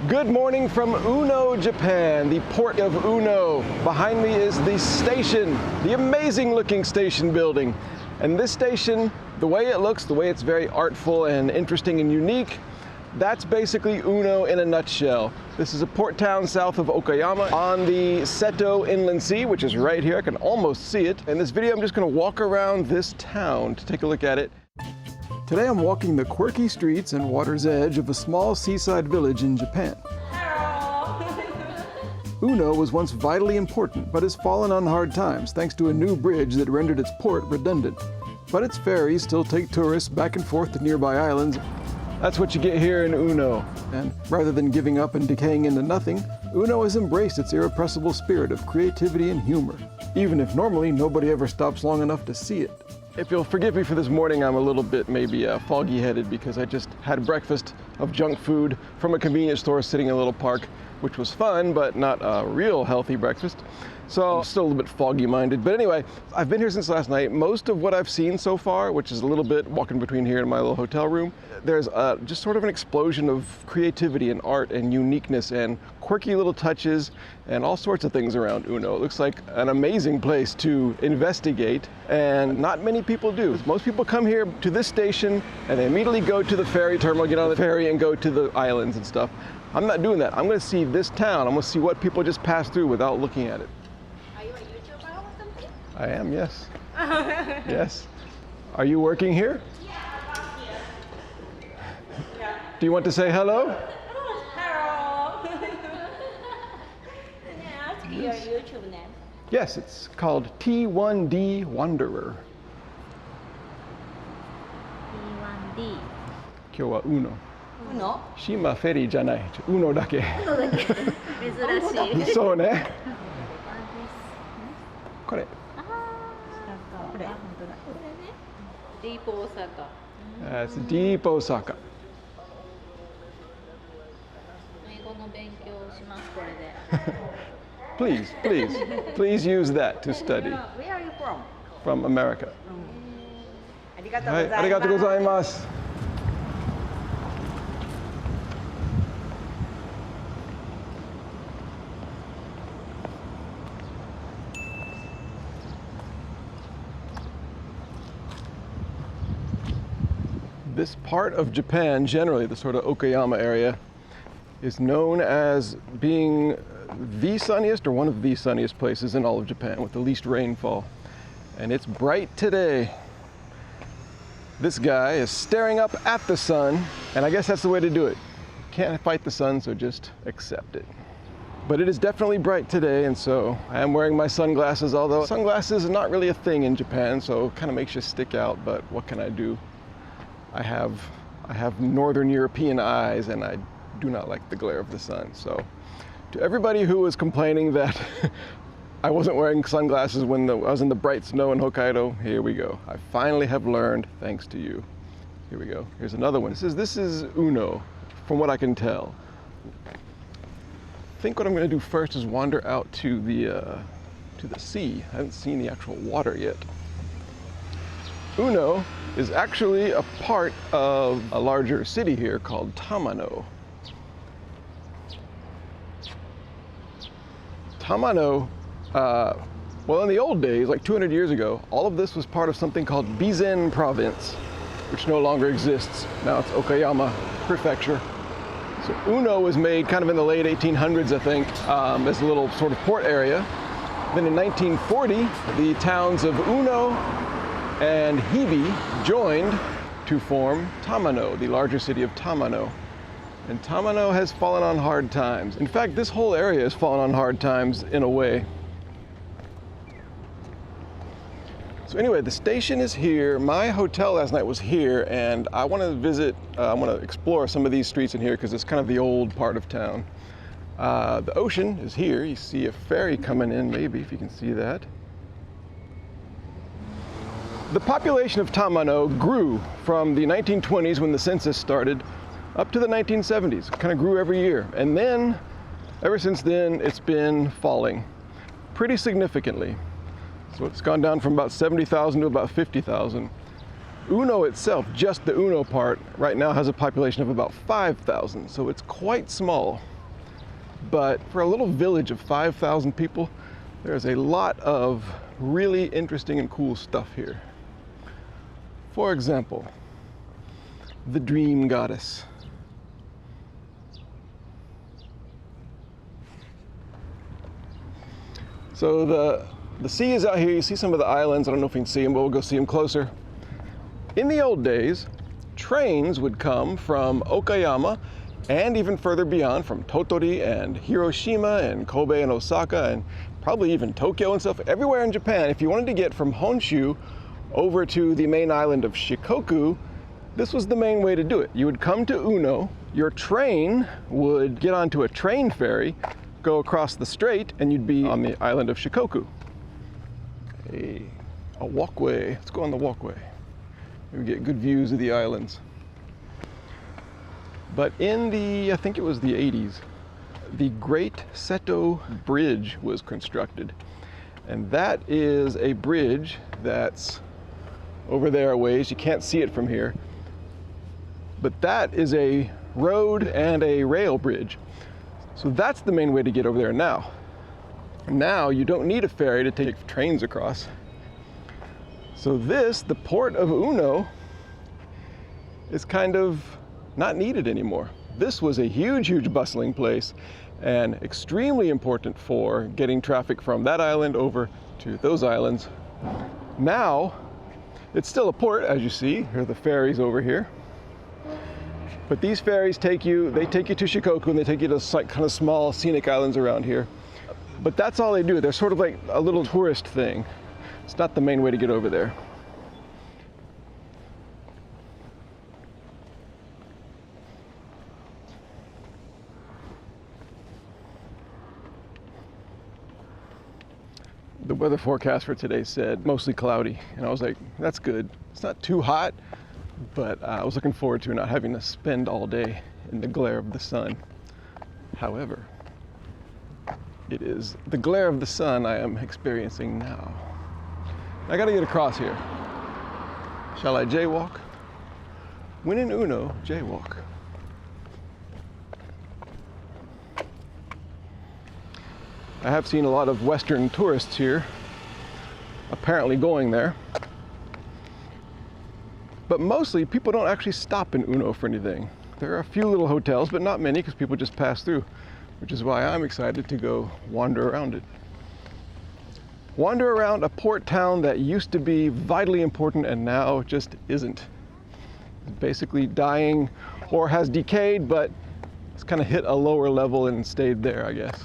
Good morning from Uno, Japan, the port of Uno. Behind me is the station, the amazing looking station building. And this station, the way it looks, the way it's very artful and interesting and unique, that's basically Uno in a nutshell. This is a port town south of Okayama on the Seto Inland Sea, which is right here. I can almost see it. In this video, I'm just gonna walk around this town to take a look at it. Today I'm walking the quirky streets and water's edge of a small seaside village in Japan. Uno was once vitally important, but has fallen on hard times thanks to a new bridge that rendered its port redundant. But its ferries still take tourists back and forth to nearby islands. That's what you get here in Uno. And rather than giving up and decaying into nothing, Uno has embraced its irrepressible spirit of creativity and humor, even if normally nobody ever stops long enough to see it. If you'll forgive me for this morning, I'm a little bit maybe foggy-headed because I just had breakfast of junk food from a convenience store sitting in a little park, which was fun, but not a real healthy breakfast. So I'm still a little bit foggy-minded. But anyway, I've been here since last night. Most of what I've seen so far, which is a little bit walking between here and my little hotel room, there's just sort of an explosion of creativity and art and uniqueness and quirky little touches and all sorts of things around Uno. It looks like an amazing place to investigate, and not many people do. Most people come here to this station and they immediately go to the ferry terminal, get on the ferry and go to the islands and stuff. I'm not doing that. I'm going to see this town. I'm going to see what people just pass through without looking at it. Are you a YouTuber or something? I am, yes. Yes. Are you working here? Yeah, I'm here. Yeah. Do you want to say hello? Hello. Can I ask your YouTube name? Yes, it's called T1D Wanderer. T1D. 今日は Uno. Uno? 島フェリーじゃない。Uno だけ。Uno だけ。珍しい。そうね。これ。ああ、これ。本当だ。これね。ディープ大阪。That's Deep Osaka. 英語の勉強しますこれで。Please use that to study. Where are you from? From America. ありがとうごはい、ざいます。ありがとうございます。This part of Japan, generally the sort of Okayama area, is known as being the sunniest or one of the sunniest places in all of Japan with the least rainfall. And it's bright today. This guy is staring up at the sun, and I guess that's the way to do it. Can't fight the sun, so just accept it. But it is definitely bright today, and so I am wearing my sunglasses, although sunglasses are not really a thing in Japan, so it kind of makes you stick out, but what can I do? I have Northern European eyes, and I do not like the glare of the sun. So to everybody who was complaining that I wasn't wearing sunglasses when I was in the bright snow in Hokkaido, here we go. I finally have learned, thanks to you. Here we go. Here's another one. This is Uno, from what I can tell. I think what I'm going to do first is wander out to the sea. I haven't seen the actual water yet. Uno is actually a part of a larger city here called Tamano. Tamano, well, in the old days, like 200 years ago, all of this was part of something called Bizen Province, which no longer exists. Now it's Okayama Prefecture. So Uno was made kind of in the late 1800s, I think, as a little sort of port area. Then in 1940, the towns of Uno and Hibi joined to form Tamano, the larger city of Tamano. And Tamano has fallen on hard times. In fact, this whole area has fallen on hard times in a way. So anyway, the station is here. My hotel last night was here, and I want to visit, I want to explore some of these streets in here because it's kind of the old part of town. The ocean is here. You see a ferry coming in, maybe, if you can see that. The population of Tamano grew from the 1920s when the census started up to the 1970s. It kind of grew every year. And then, ever since then, it's been falling pretty significantly. So it's gone down from about 70,000 to about 50,000. Uno itself, just the Uno part, right now has a population of about 5,000, so it's quite small. but for a little village of 5,000 people, there's a lot of really interesting and cool stuff here. For example, the Dream Goddess. So the sea is out here. You see some of the islands. I don't know if you can see them, but we'll go see them closer. In the old days, trains would come from Okayama and even further beyond, from Tottori and Hiroshima and Kobe and Osaka and probably even Tokyo and stuff, everywhere in Japan. If you wanted to get from Honshu over to the main island of Shikoku, this was the main way to do it. You would come to Uno, your train would get onto a train ferry, go across the strait, and you'd be on the island of Shikoku. A walkway. Let's go on the walkway. We get good views of the islands. But in the, I think it was the 80s, the Great Seto Bridge was constructed. And that is a bridge that's over there a ways. You can't see it from here. But that is a road and a rail bridge. So that's the main way to get over there now. Now you don't need a ferry to take trains across. So this, the port of Uno, is kind of not needed anymore. This was a huge, huge bustling place and extremely important for getting traffic from that island over to those islands. Now, it's still a port, as you see. Here are the ferries over here. But these ferries take you to Shikoku, and they take you to kind of small scenic islands around here. But that's all they do. They're sort of like a little tourist thing. It's not the main way to get over there. The weather forecast for today said mostly cloudy, and I was like, that's good. It's not too hot, but I was looking forward to not having to spend all day in the glare of the sun. However, it is the glare of the sun I am experiencing now. I gotta get across here. Shall I jaywalk? When in Uno, jaywalk. I have seen a lot of Western tourists here, apparently going there. But mostly, people don't actually stop in Uno for anything. There are a few little hotels, but not many, because people just pass through, which is why I'm excited to go wander around it. Wander around a port town that used to be vitally important and now just isn't. It's basically dying or has decayed, but it's kind of hit a lower level and stayed there, I guess.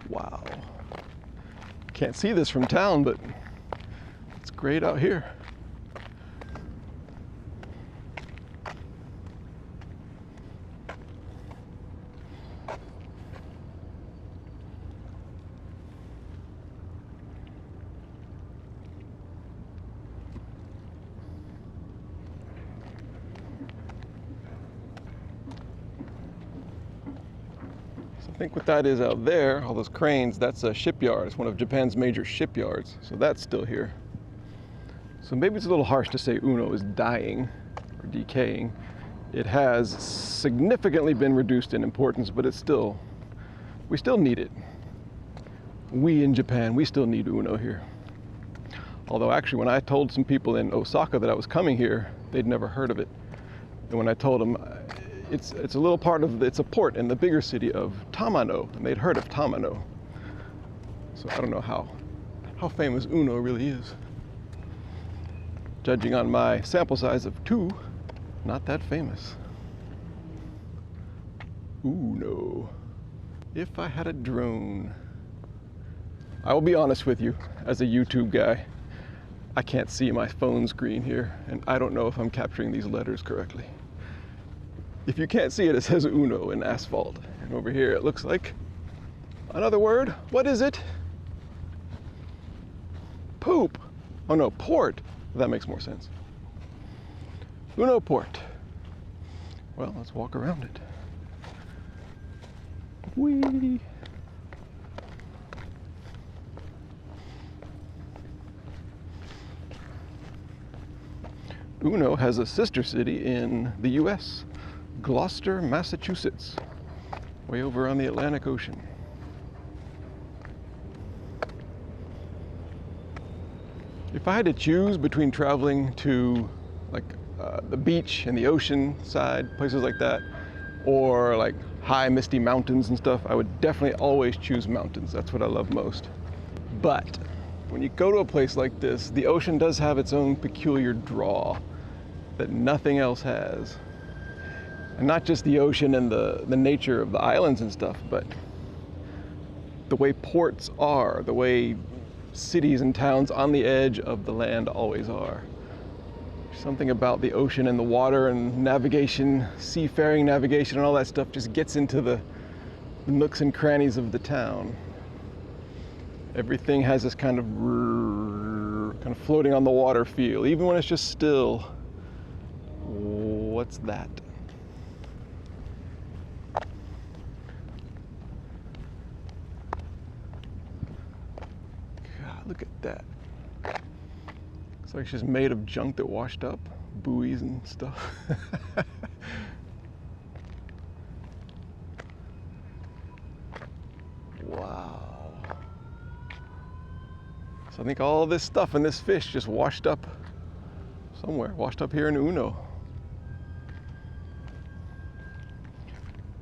Wow. Can't see this from town, but it's great out here. I think what that is out there, all those cranes, that's a shipyard. It's one of Japan's major shipyards. So that's still here. So maybe it's a little harsh to say Uno is dying or decaying. It has significantly been reduced in importance, but we still need it. We in Japan, we still need Uno here. Although actually when I told some people in Osaka that I was coming here, they'd never heard of it. And when I told them, it's a little part of, it's a port in the bigger city of Tamano, and they'd heard of Tamano. So I don't know how famous Uno really is. Judging on my sample size of 2, not that famous. Uno. If I had a drone. I will be honest with you, as a YouTube guy, I can't see my phone screen here, and I don't know if I'm capturing these letters correctly. If you can't see it, it says Uno in asphalt. And over here it looks like another word. What is it? Poop. Oh no, port. That makes more sense. Uno port. Well, let's walk around it. Whee! Uno has a sister city in the US, Gloucester, Massachusetts, way over on the Atlantic Ocean. If I had to choose between traveling to like the beach and the ocean side, places like that, or like high misty mountains and stuff, I would definitely always choose mountains. That's what I love most. But when you go to a place like this, the ocean does have its own peculiar draw that nothing else has. And not just the ocean and the nature of the islands and stuff, but the way ports are, the way cities and towns on the edge of the land always are. There's something about the ocean and the water and navigation, seafaring navigation and all that stuff just gets into the nooks and crannies of the town. Everything has this kind of floating on the water feel, even when it's just still. What's that? God, look at that. It's like it's just made of junk that washed up, buoys and stuff. Wow. So I think all this stuff and this fish just washed up somewhere, washed up here in Uno.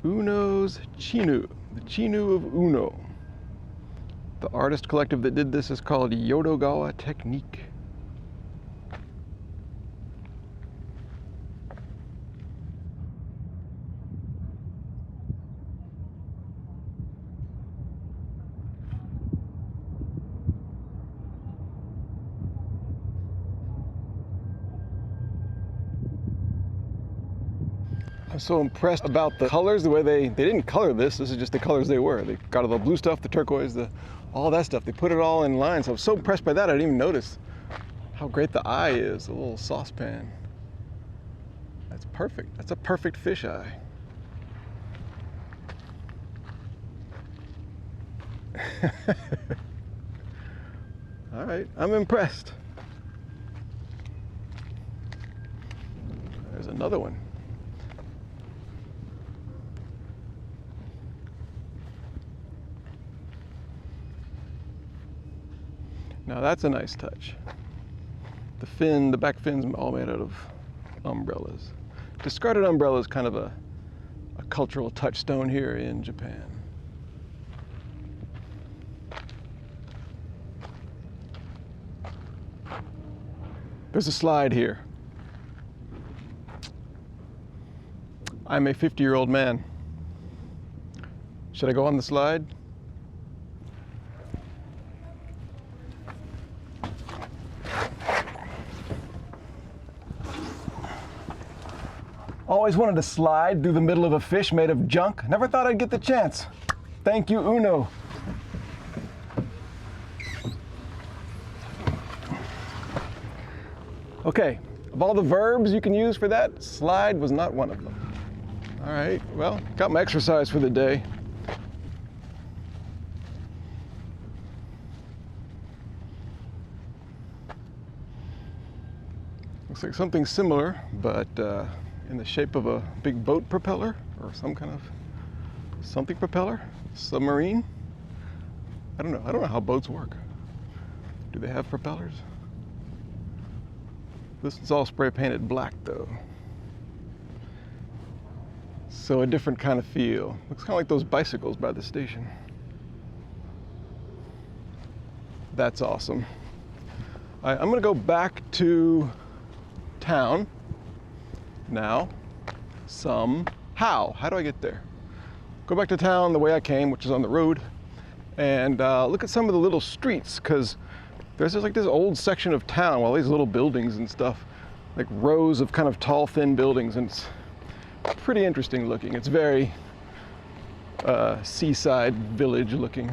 Uno's Chinu, the Chinu of Uno. The artist collective that did this is called Yodogawa Technique. I'm so impressed about the colors, the way they didn't color this. This is just the colors they were. They got all the blue stuff, the turquoise, all that stuff. They put it all in lines. I was so impressed by that, I didn't even notice how great the eye is, the little saucepan. That's perfect. That's a perfect fish eye. All right, I'm impressed. There's another one. Now that's a nice touch. The back fin's all made out of umbrellas. Discarded umbrella is kind of a cultural touchstone here in Japan. There's a slide here. I'm a 50-year-old man. Should I go on the slide? Always wanted to slide through the middle of a fish made of junk. Never thought I'd get the chance. Thank you, Uno. Okay, of all the verbs you can use for that, slide was not one of them. All right, well, got my exercise for the day. Looks like something similar, but in the shape of a big boat propeller or some kind of something propeller, submarine. I don't know how boats work. Do they have propellers? This is all spray painted black though. So a different kind of feel. Looks kind of like those bicycles by the station. That's awesome. All right, I'm gonna go back to town now, somehow. How do I get there? Go back to town the way I came, which is on the road, and look at some of the little streets, because there's just like this old section of town, all these little buildings and stuff, like rows of kind of tall, thin buildings, and it's pretty interesting looking. It's very seaside village looking.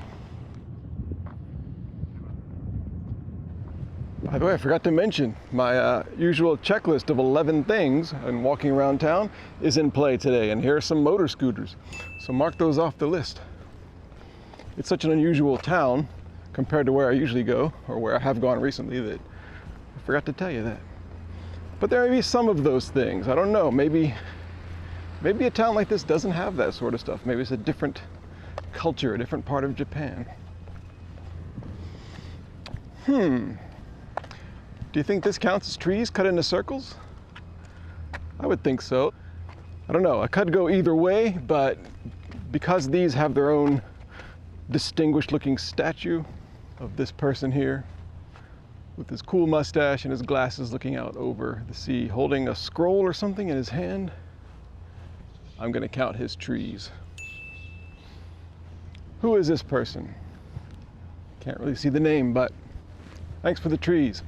By the way, I forgot to mention, my usual checklist of 11 things and walking around town is in play today, and here are some motor scooters. So mark those off the list. It's such an unusual town compared to where I usually go, or where I have gone recently, that I forgot to tell you that. But there may be some of those things. I don't know. Maybe a town like this doesn't have that sort of stuff. Maybe it's a different culture, a different part of Japan. Do you think this counts as trees cut into circles? I would think so. I don't know. I could go either way, but because these have their own distinguished looking statue of this person here with his cool mustache and his glasses looking out over the sea, holding a scroll or something in his hand, I'm gonna count his trees. Who is this person? Can't really see the name, but thanks for the trees.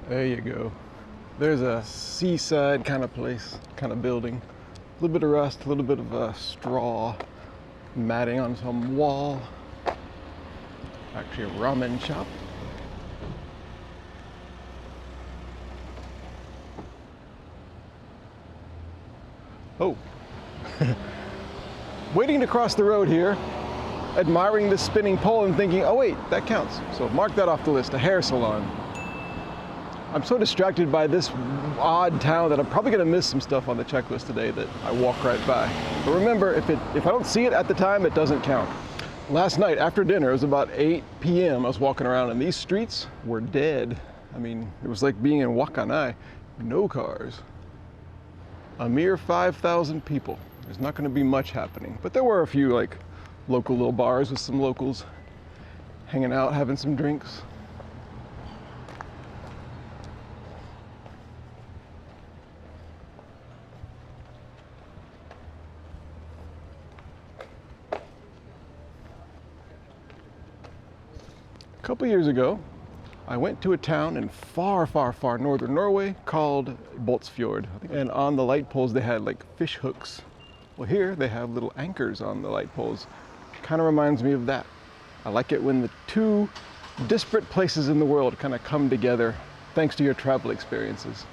There you go. There's a seaside kind of place, kind of building. A little bit of rust, a little bit of straw matting on some wall. Actually a ramen shop. Oh. Waiting to cross the road here, admiring this spinning pole and thinking, oh wait, that counts. So mark that off the list, a hair salon. I'm so distracted by this odd town that I'm probably gonna miss some stuff on the checklist today that I walk right by. But remember, if I don't see it at the time, it doesn't count. Last night after dinner, it was about 8 p.m. I was walking around and these streets were dead. I mean, it was like being in Wakanai. No cars. A mere 5,000 people. There's not gonna be much happening. But there were a few like local little bars with some locals hanging out, having some drinks. A couple years ago, I went to a town in far, far, far northern Norway called Boltsfjord. And on the light poles, they had like fish hooks. Well, here they have little anchors on the light poles. Kind of reminds me of that. I like it when the two disparate places in the world kind of come together thanks to your travel experiences.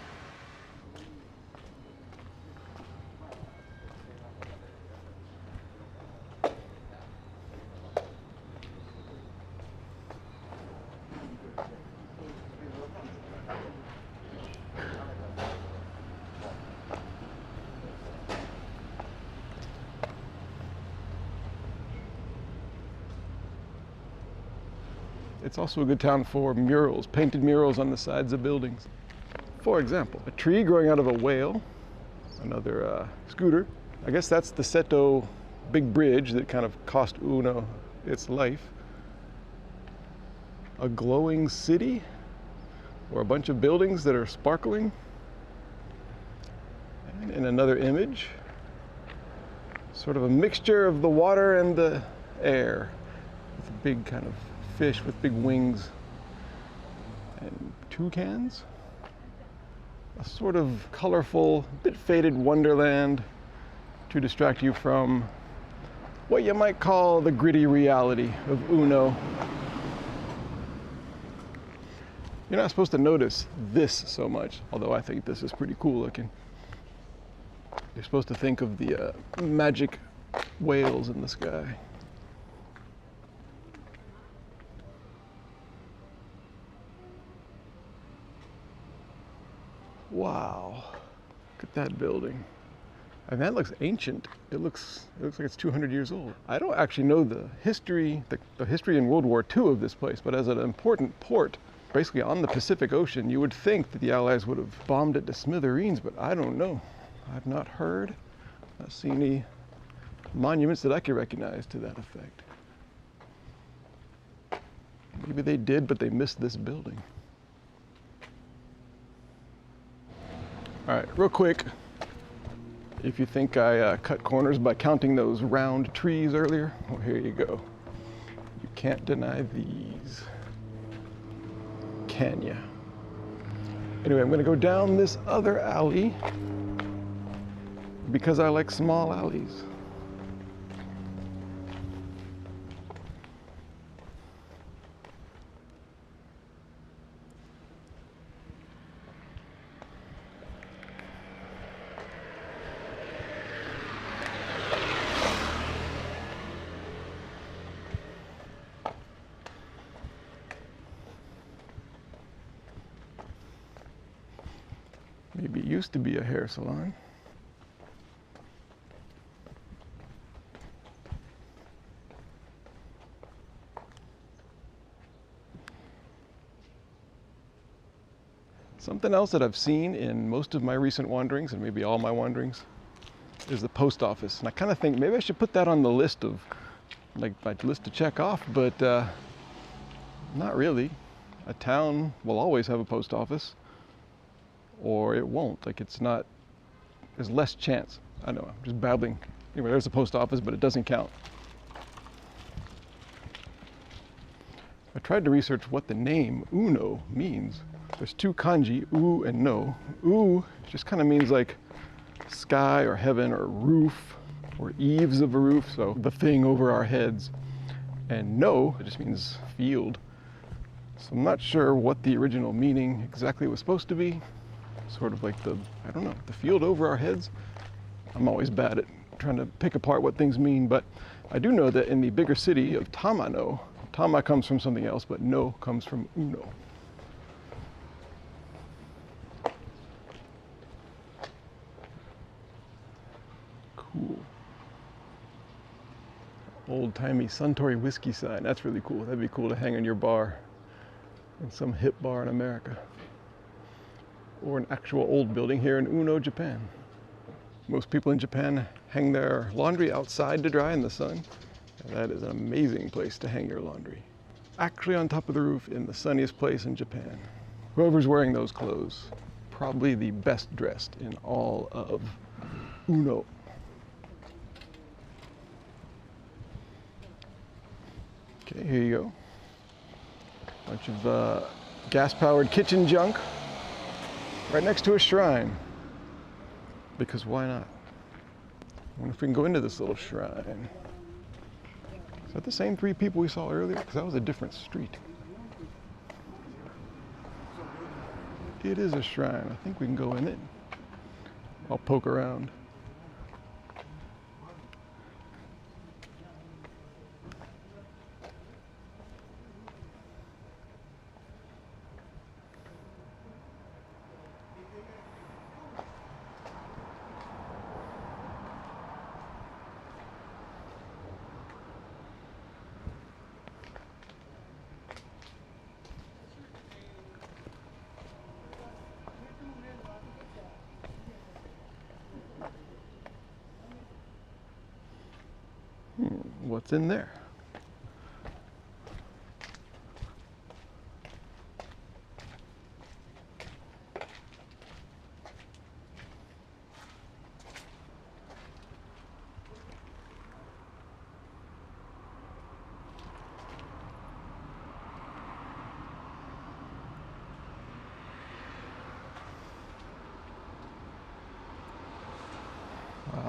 It's also a good town for murals, painted murals on the sides of buildings. For example, a tree growing out of a whale, another scooter. I guess that's the Seto big bridge that kind of cost Uno its life. A glowing city, or a bunch of buildings that are sparkling. And in another image, sort of a mixture of the water and the air, with a big kind of fish with big wings and toucans. A sort of colorful, bit faded wonderland to distract you from what you might call the gritty reality of Uno. You're not supposed to notice this so much, although I think this is pretty cool looking. You're supposed to think of the magic whales in the sky. Wow, look at that building. And that looks ancient. It looks like it's 200 years old. I don't actually know the history, the history in World War II of this place, but as an important port, basically on the Pacific Ocean, you would think that the Allies would have bombed it to smithereens, but I don't know. I've not heard, not seen any monuments that I could recognize to that effect. Maybe they did, but they missed this building. All right, real quick, if you think I cut corners by counting those round trees earlier, well, here you go. You can't deny these, can ya? Anyway, I'm gonna go down this other alley because I like small alleys. Maybe it used to be a hair salon. Something else that I've seen in most of my recent wanderings, and maybe all my wanderings, is the post office. And I kind of think maybe I should put that on the list of, like, my list to check off, but not really. A town will always have a post office, or it won't. Like, it's not, there's less chance. I know, I'm just babbling. Anyway, there's a post office, but it doesn't count. I tried to research what the name Uno means. There's two kanji, u and no. U just kind of means like sky or heaven or roof or eaves of a roof, so the thing over our heads. And no, it just means field. So I'm not sure what the original meaning exactly was supposed to be. Sort of like the, I don't know, the field over our heads. I'm always bad at trying to pick apart what things mean, but I do know that in the bigger city of Tamano, Tama comes from something else, but no comes from Uno. Cool. Old-timey Suntory whiskey sign. That's really cool. That'd be cool to hang in your bar, in some hip bar in America. Or an actual old building here in Uno, Japan. Most people in Japan hang their laundry outside to dry in the sun. And that is an amazing place to hang your laundry. Actually on top of the roof in the sunniest place in Japan. Whoever's wearing those clothes, probably the best dressed in all of Uno. Okay, here you go. Bunch of gas-powered kitchen junk right next to a shrine. Because why not? I wonder if we can go into this little shrine. Is that the same three people we saw earlier? Because that was a different street. It is a shrine. I think we can go in it. I'll poke around. What's in there?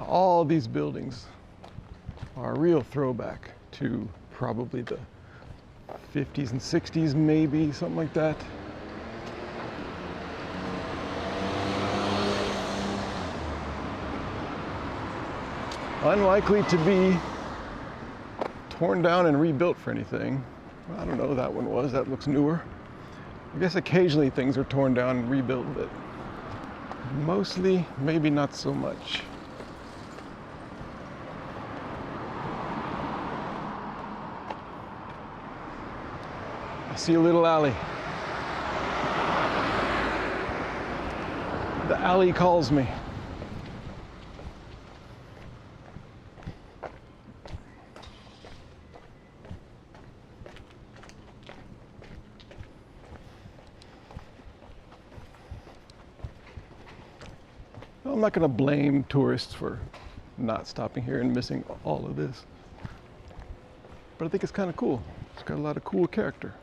All these buildings are a real throwback to probably the 50s and 60s, maybe, something like that. Unlikely to be torn down and rebuilt for anything. Well, I don't know, that one was. That looks newer. I guess occasionally things are torn down and rebuilt, but mostly, maybe not so much. I see a little alley. The alley calls me. I'm not going to blame tourists for not stopping here and missing all of this. But I think it's kind of cool. It's got a lot of cool character.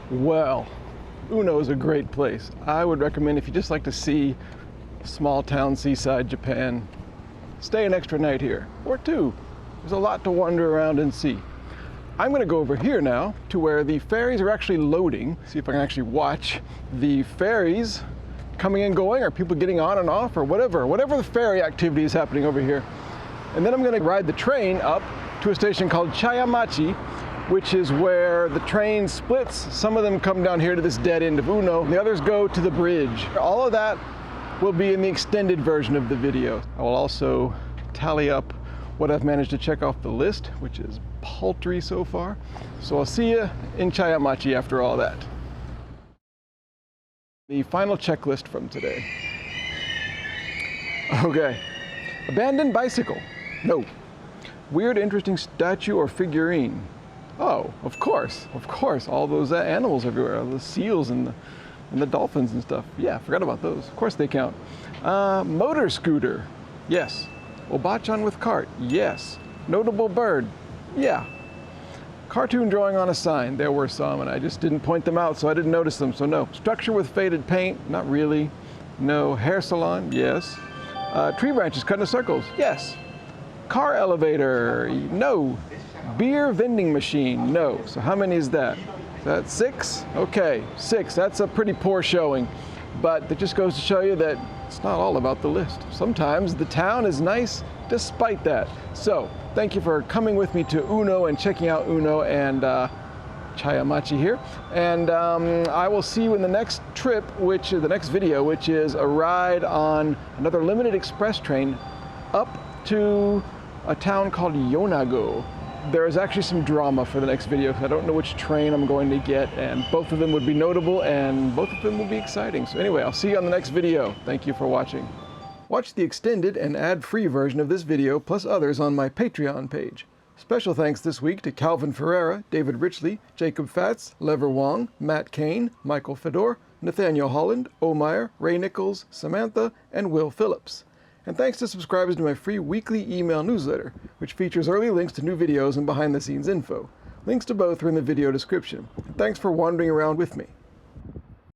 Well, Uno is a great place. I would recommend, if you just like to see small town seaside Japan, stay an extra night here, or two. There's a lot to wander around and see. I'm gonna go over here now to where the ferries are actually loading. See if I can actually watch the ferries coming and going, or people getting on and off, or whatever the ferry activity is happening over here. And then I'm gonna ride the train up to a station called Chayamachi, which is where the train splits. Some of them come down here to this dead end of Uno, and the others go to the bridge. All of that will be in the extended version of the video. I will also tally up what I've managed to check off the list, which is paltry so far. So I'll see you in Chayamachi after all that. The final checklist from today. Okay, abandoned bicycle, no. Weird, interesting statue or figurine. Oh, of course, all those animals everywhere, the seals and the dolphins and stuff. Yeah, forgot about those. Of course they count. Motor scooter, yes. Obachan with cart, yes. Notable bird, yeah. Cartoon drawing on a sign, there were some, and I just didn't point them out, so I didn't notice them, so no. Structure with faded paint, not really. No. Hair salon, yes. Tree branches cut into circles, yes. Car elevator, no. Beer vending machine, no. So how many is that? Is that 6? Okay, 6, that's a pretty poor showing. But that just goes to show you that it's not all about the list. Sometimes the town is nice despite that. So, thank you for coming with me to Uno and checking out Uno and Chayamachi here. And I will see you in the next trip, which is the next video, which is a ride on another limited express train up to a town called Yonago. There is actually some drama for the next video. I don't know which train I'm going to get, and both of them would be notable and both of them will be exciting. So anyway, I'll see you on the next video. Thank you for watching. Watch the extended and ad-free version of this video plus others on my Patreon page. Special thanks this week to Calvin Ferreira, David Richley, Jacob Fatz, Lever Wong, Matt Kane, Michael Fedor, Nathaniel Holland, Omeyer, Ray Nichols, Samantha, and Will Phillips. And thanks to subscribers to my free weekly email newsletter, which features early links to new videos and behind-the-scenes info. Links to both are in the video description. And thanks for wandering around with me.